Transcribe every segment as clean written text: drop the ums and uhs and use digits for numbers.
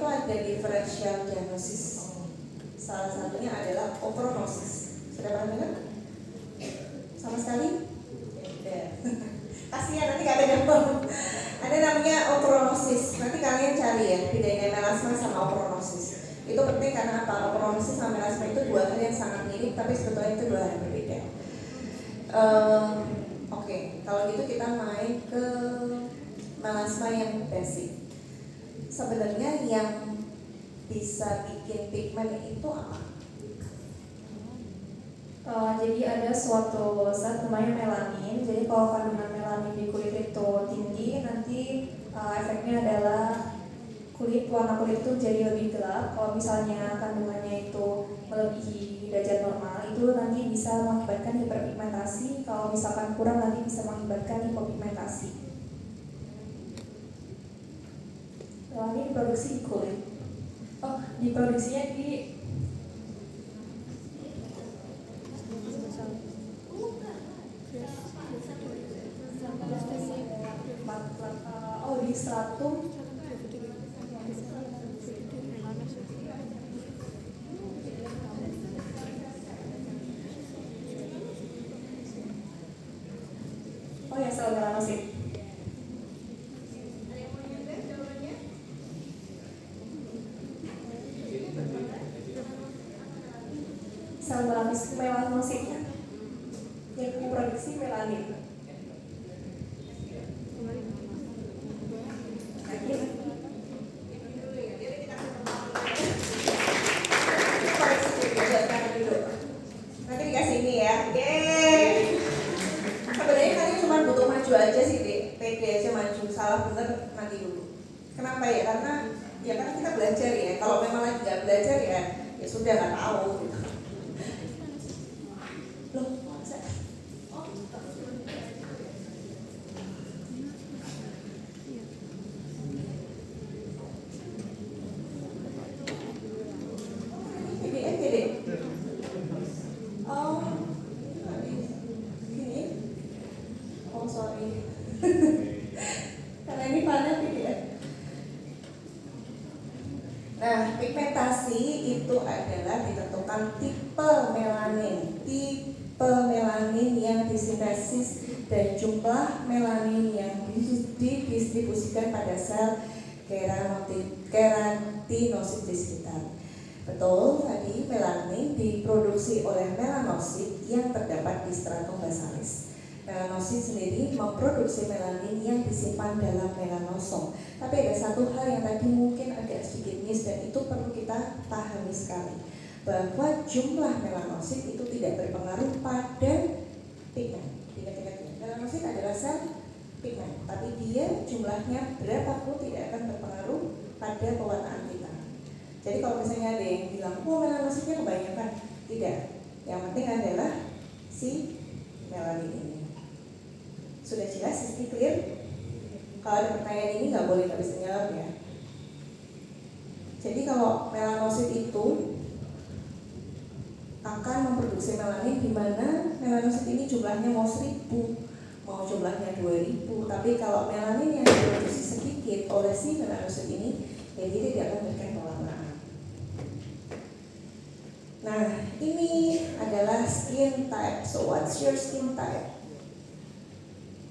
itu ada differential diagnosis. Salah satunya adalah ochronosis. Sudah pernah dengar? Sama sekali? Ya. Kasihan nanti gak ada gambar. Ada namanya ochronosis. Nanti kalian cari ya, bedain melasma sama ochronosis. Itu penting karena apa? Ochronosis sama melasma itu dua hal yang sangat mirip, tapi sebetulnya itu dua hal yang berbeda. Oke, kalau gitu kita main ke melasma yang basic. Sebenarnya yang bisa bikin pigmen itu apa? Jadi ada suatu zat namanya melanin. Jadi kalau kandungan melanin di kulit itu tinggi, nanti efeknya adalah warna kulit itu jadi lebih gelap. Kalau misalnya kandungannya itu melebihi derajat normal, itu nanti bisa mengakibatkan hiperpigmentasi. Kalau misalkan kurang, nanti bisa mengakibatkan hipopigmentasi. Melanin diproduksi di kulit. Diproduksinya di di stratum. Ya, sel melanosit. Sel melanositnya yang memproduksi melanin. Nanti dikasih ini ya. Yeay. Sebenarnya kalian cuma butuh maju aja sih, Dek. Pede aja maju, salah bener nanti dulu. Kenapa ya? Karena kita belajar ya. Kalau memang lagi nggak belajar ya sudah nggak tahu. Gitu. Loh, masa? Karena ini panel PDF. Nah, pigmentasi itu adalah ditentukan tipe melanin yang disintesis dan jumlah melanin yang didistribusikan pada sel keratinosit di sekitar. Betul, tadi melanin diproduksi oleh melanosit yang terdapat di stratum basalis. Melanosit sendiri memproduksi melanin yang disimpan dalam melanosom. Tapi ada satu hal yang tadi mungkin agak sedikit miss dan itu perlu kita pahami sekali, bahwa jumlah melanosit itu tidak berpengaruh pada pigmen. Ingat-ingat, melanosit adalah sel pigmen, tapi dia jumlahnya berapa pun tidak akan berpengaruh pada pewarnaan kita. Jadi kalau misalnya ada yang bilang, melanositnya kebanyakan, tidak. Yang penting adalah si melanin ini. Sudah jelas, ini clear? Kalau ada pertanyaan ini nggak boleh bisa jawab ya. Jadi kalau melanosit itu akan memproduksi melanin di mana melanosit ini jumlahnya mau 1000, mau jumlahnya 2000, tapi kalau melanin yang diproduksi sedikit oleh si melanosit ini, ya dia tidak akan memberikan pewarnaan. Nah, ini adalah skin type. So what's your skin type?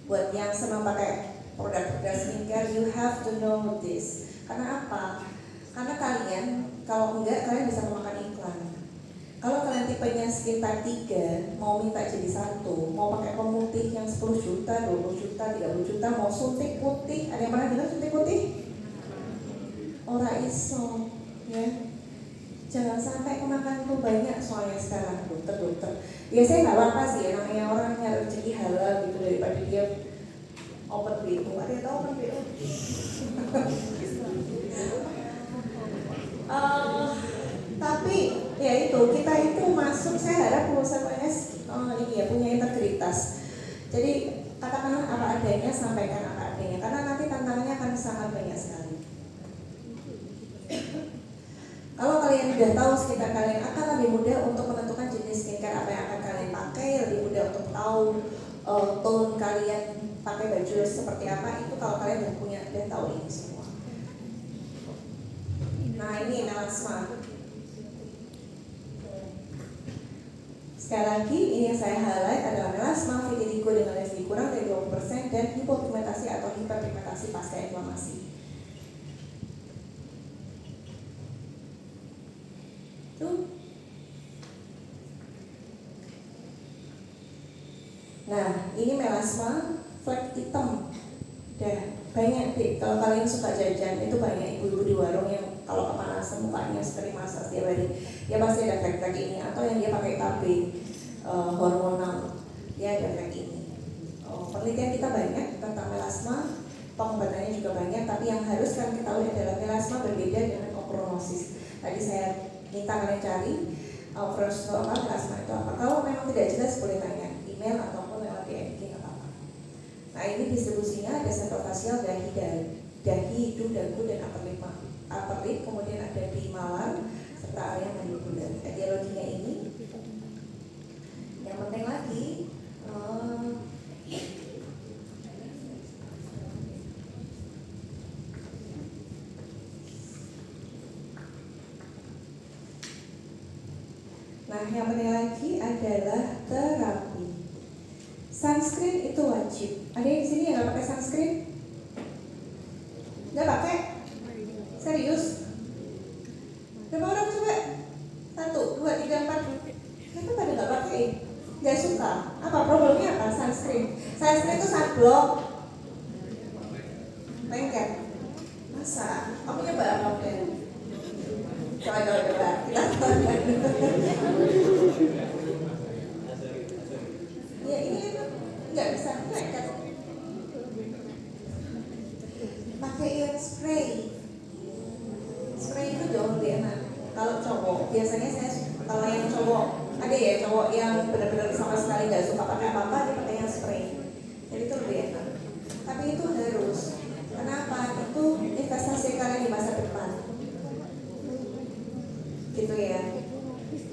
Buat yang senang pakai produk-produk skincare, you have to know this. Karena apa? Karena kalian, kalau enggak, kalian bisa memakan iklan. Kalau kalian tipenya skin type 3, mau minta jadi 1, mau pakai pemutih yang 10 juta, 20 juta, 30 juta, mau suntik putih, ada yang pernah dengar suntik putih? Ora iso, ya. Jangan sampai kemakan tuh banyak soalnya sekarang dokter. Ya saya nggak apa-apa sih ya, namanya orang nyari rezeki halal gitu daripada dia open BO. Ada yang tahu open BO? Tapi ya itu kita itu masuk, saya harap lulusan UNS ini ya punya integritas. Jadi katakanlah apa adanya, sampaikan apa adanya, karena nanti tantangannya akan sangat banyak sekali. Kalau kalian sudah tahu sekitar kalian, akan lebih mudah untuk menentukan jenis skincare apa yang akan kalian pakai, lebih mudah untuk tahu tone kalian pakai baju seperti apa. Itu kalau kalian udah tahu ini semua. Nah ini melasma. Sekali lagi, ini yang saya highlight adalah melasma vitiligo dengan lesi kurang dari 20% dan hipopigmentasi atau hiperpigmentasi pasca inflamasi. Tuh. Nah, ini melasma flek hitam. Udah banyak deh, kalau kalian suka jajan itu banyak ibu-ibu di warung yang kalau kepanasan mukanya sering masak setiap hari, ya pasti ada flek-flek ini, atau yang dia pakai KB hormonal, dia ada flek ini. Penelitian kita banyak tentang melasma, pengobatannya juga banyak, tapi yang harus kalian ketahui adalah melasma berbeda dengan ochronosis. Tadi saya minta kalian cari ochronosis itu apa, melasma itu apa. Kalau memang tidak jelas boleh tanya email ataupun lewat DM nggak apa-apa. Nah ini distribusinya ada sentral fasial, dahi, hidung, dagu, dan upper lip, kemudian ada di malar serta area mandibular. Etiologinya ini yang penting lagi nah yang penting lagi adalah terapi. Sunscreen itu wajib. Ada yang di sini yang nggak pakai sunscreen? Nggak pakai? Serius? Berapa orang coba? 1, 2, 3, 4. Kenapa pada nggak pakai? Nggak suka? Apa problemnya apa? Sunscreen. Sunscreen itu sunblock. Lengket. Masa? Aku coba apa udah? Coba. Kita coba. Ya ini nggak bisa lengket. Pakai yang spray. Spray itu jauh lebih enak. Kalau cowok, biasanya kalau yang cowok ada ya cowok yang benar-benar sama sekali nggak suka pakai apa-apa, dia pakai yang spray. Jadi itu lebih enak. Tapi itu harus. Kenapa? Itu investasi kalian di masa depan. Gitu ya.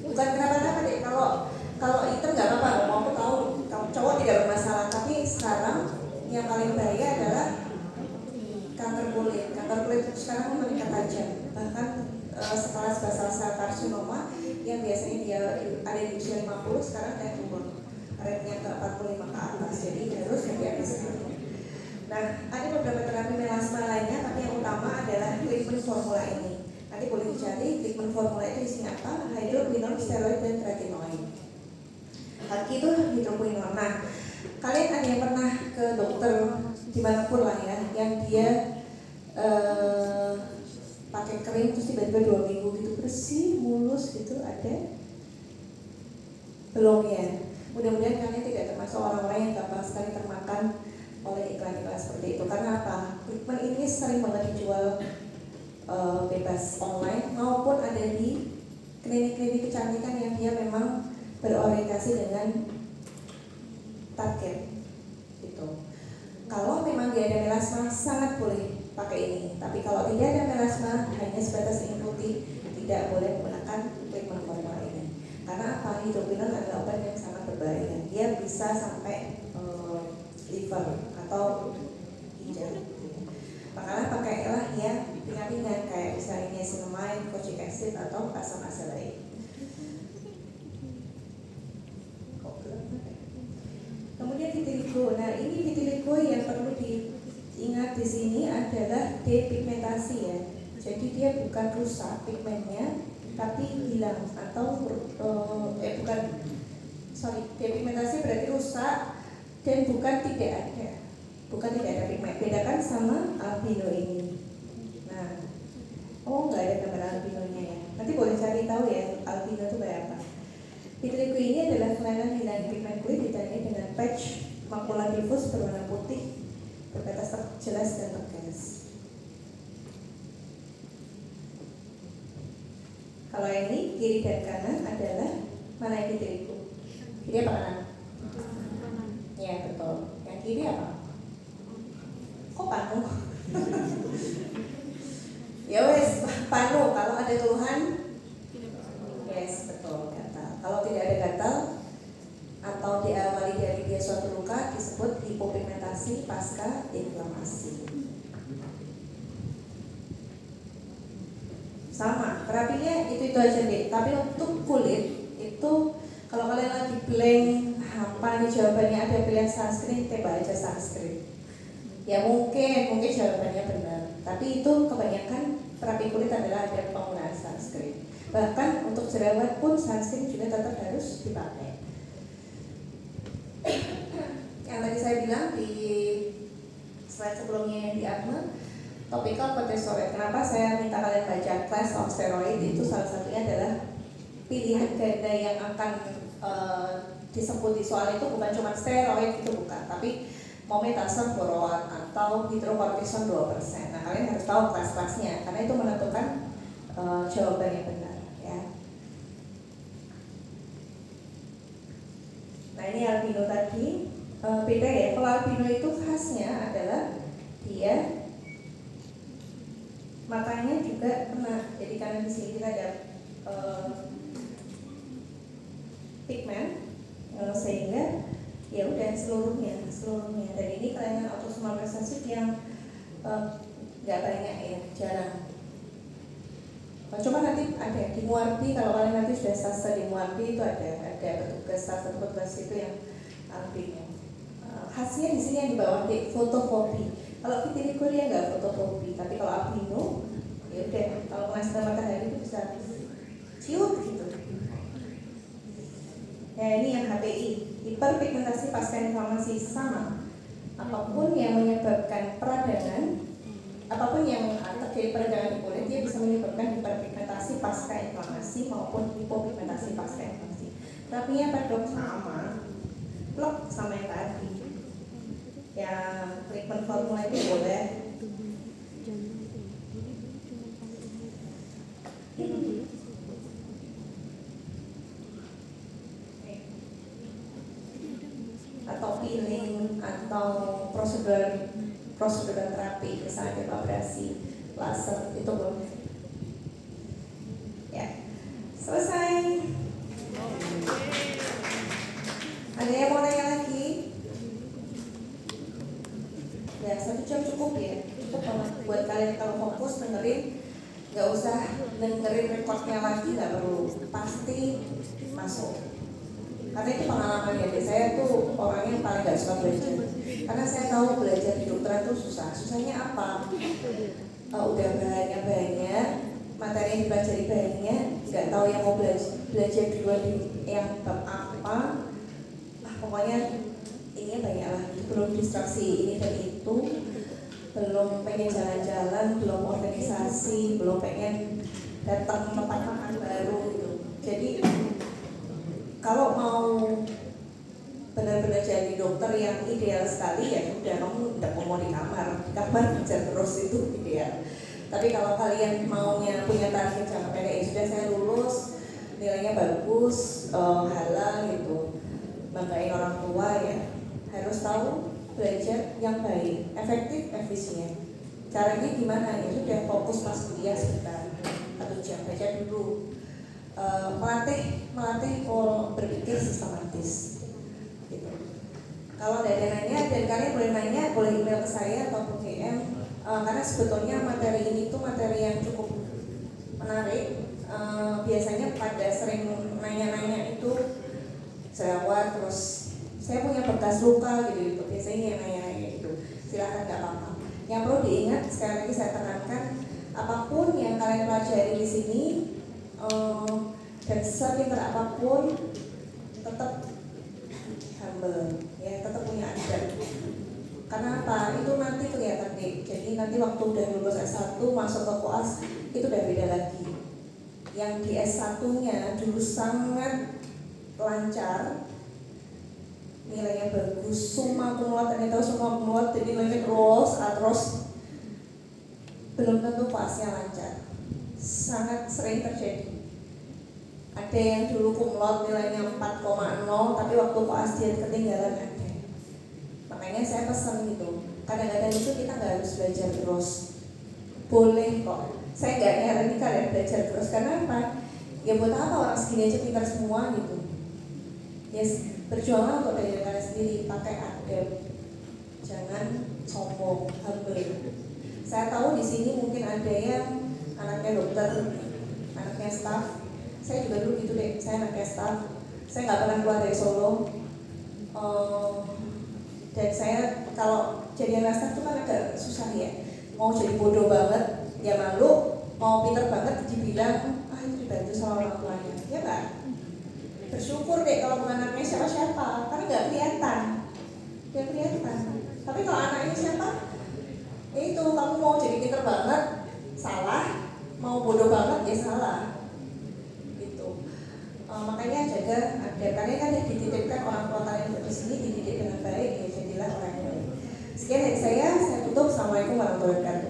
Bukan kenapa-napa deh. Kalau itu nggak apa-apa. Aku tahu cowok tidak bermasalah. Tapi sekarang yang paling bahaya adalah kanker kulit. Kanker kulit itu sekarang meningkat tajam. Bahkan sekelas basal sel karsinoma yang biasanya dia ada di usia 50 sekarang dia turun rate-nya ke 45 ke atas. Jadi harus hati-hati sekali. Nah, ada beberapa terapi melasma lainnya, tapi yang utama adalah treatment formula ini. Nanti boleh dicari treatment formula itu isinya apa? Hydroquinone, steroid, dan tretinoin. Lagi itu hidroquinone. Nah, kalian ada yang pernah ke dokter dimanapun lah ya, yang dia pakai krim terus tiba-tiba 2 minggu gitu bersih, mulus gitu, ada? Belum ya? Mudah-mudahan kalian tidak termasuk orang-orang yang gampang sekali termakan oleh iklan-iklan seperti itu. Karena apa? Treatment ini sering banget dijual bebas online maupun ada di klinik-klinik kecantikan yang dia memang berorientasi dengan target gitu. Kalau memang dia ada melasma sangat boleh pakai ini, tapi kalau tidak ada melasma hanya sebatas ingin putih, tidak boleh menggunakan treatment formula ini. Karena apa? Hidroquinone adalah obat yang sangat berbahaya. Dia bisa sampai liver atau ginjal. Makanya pakailah yang ringan-ringan kayak misalnya niacinamide, kojic acid atau asam-asam lain. Kemudian vitiligo. Nah, ini vitiligo yang perlu diingat di sini adalah depigmentasi ya. Jadi dia bukan rusak pigmennya, tapi hilang atau depigmentasi berarti rusak dan bukan tidak ada pigmen. Bedakan sama albino ini. Nah, nggak ada gambar albinonya ya. Nanti boleh cari tahu ya albino itu kayak apa. Vitiligo ini adalah kelainan hilang pigmen kulit ditandai dengan patch makula diffus berwarna putih, berbatas jelas dan tegas. Kalau ini kiri dan kanan adalah mana yang vitiligo? Kiri apa kanan? Ya betul. Yang kiri apa? Kok panu? Ya wes panu. Kalau ada keluhan, yes betul gatal. Kalau tidak ada gatal atau diawali dari dia suatu luka disebut hipopigmentasi pasca inflamasi. sama, terapinya itu aja deh. Tapi untuk kulit itu kalau kalian lagi blank apa nih jawabannya, ada pilihan sunscreen, tembak aja sunscreen. Ya mungkin jawabannya benar, tapi itu kebanyakan terapi kulit adalah ada penggunaan sunscreen. Bahkan untuk jerawat pun sunscreen juga tetap harus dipakai. Yang tadi saya bilang di slide sebelumnya yang di Atma, topical corticosteroid. Kenapa saya minta kalian baca class of steroid? Itu salah satunya adalah pilihan ganda yang akan disebut di soal itu bukan cuma steroid, itu bukan, tapi mometasone furoat atau hidrokortison 2%. Nah kalian harus tahu kelas-kelasnya karena itu menentukan jawaban yang benar ya. Nah ini albino tadi beda ya. Kalau albino itu khasnya adalah dia matanya juga kena. Jadi karena di sini kita ada pigmen sehingga ya udah seluruhnya. Dan ini kelainan autosomal resesif yang nggak banyak ya, jarang. Coba nanti ada di Muardi, kalau kalian nanti sudah sasa di Muardi itu ada petugas, salah satu petugas itu yang albino. Khasnya di sini yang di bawah di fotofobi. Kalau vitiligo dia nggak fotofobi, tapi kalau albino ya udah, kalau kena sinar matahari itu bisa ciut gitu. Ya ini yang HPI, hiperpigmentasi pasca inflamasi sama. Apapun yang menyebabkan peradangan, apapun yang terjadi peradangan di kulit, dia bisa menyebabkan hiperpigmentasi pasca inflamasi maupun hipopigmentasi pasca inflamasi. Terapinya apa dok? Sama, plok sama yang tadi. Yang treatment formula itu boleh. Atau peeling atau prosedur terapi, misalnya abrasi, laser, itu boleh. Ya, selesai. Ada yang mau tanya lagi? Ya 1 jam cukup ya, cukup banget buat kalian kalau fokus dengerin, nggak usah dengerin recordnya lagi, nggak perlu, pasti masuk. Karena itu pengalaman ya, saya tuh orangnya yang paling gak suka belajar. Karena saya tahu belajar di dokteran tuh susah. Susahnya apa? Udah bahannya banyak, materi yang dipelajari banyak, nggak tahu yang mau belajar duluan yang bab apa. Pokoknya ini banyak lah, belum distraksi ini dan itu, belum pengen jalan-jalan, belum organisasi, belum pengen datang tempat makan baru gitu. Jadi kalau mau benar-benar jadi dokter yang ideal sekali ya udah, kamu tidak mau di kamar belajar terus, itu ideal. Tapi kalau kalian maunya punya target jangka pendek, ya sudah saya lulus, nilainya bagus, halal gitu, banggain orang tua ya, harus tahu belajar yang baik, efektif, efisien. Caranya gimana? Ya sudah, fokus pas kuliah sekitar 1 jam baca dulu. Melatih berpikir sistematis gitu. Kalau ada nanya, dan kalian boleh nanya, boleh email ke saya ataupun DM, karena sebetulnya materi ini tuh materi yang cukup menarik. Biasanya pada sering nanya-nanya itu jerawat, terus saya punya bekas luka gitu, biasanya yang nanya-nanya gitu. Silahkan, nggak apa-apa. Yang perlu diingat, sekali lagi saya tekankan, apapun yang kalian pelajari di sini, dan sepintar apapun tetap humble ya, tetap punya adab. Karena apa? Itu nanti kelihatan deh. Jadi nanti waktu udah lulus S1 masuk ke koas itu udah beda lagi. Yang di S1-nya dulu sangat lancar, nilainya bagus, summa cum ternyata summa cum jadi nilainya terus, belum tentu koasnya lancar. Sangat sering terjadi. Ada yang dulu cum laude nilainya 4,0 tapi waktu koas dia ketinggalan ada. Makanya saya pesan gitu, kadang-kadang itu kita nggak harus belajar terus, boleh kok. Saya nggak nyaranin kalian belajar terus, karena apa? Ya buat apa orang segini aja pintar semua gitu. Yes, berjuanglah untuk diri kalian sendiri, pakai adab, jangan sombong, humble. Saya tahu di sini mungkin ada yang anaknya dokter, jadinya staff, saya juga dulu gitu deh, saya anaknya staff, saya nggak pernah keluar dari Solo. Dan saya kalau jadi anak staff itu kan agak susah ya, mau jadi bodoh banget ya malu, mau pinter banget dibilang itu dibantu sama orang tuanya, ya kan? Bersyukur deh kalau bukan anaknya siapa-siapa, karena nggak kelihatan. Tapi kalau anaknya siapa, ya itu kamu mau jadi pinter banget, salah, mau bodoh banget ya salah. Gitu. Makanya jaga adab, karena kan yang dititipkan orang tua kalian untuk di sini dididik dengan baik, ya jadilah orang yang baik. Sekian dari saya tutup. Assalamualaikum warahmatullahi wabarakatuh.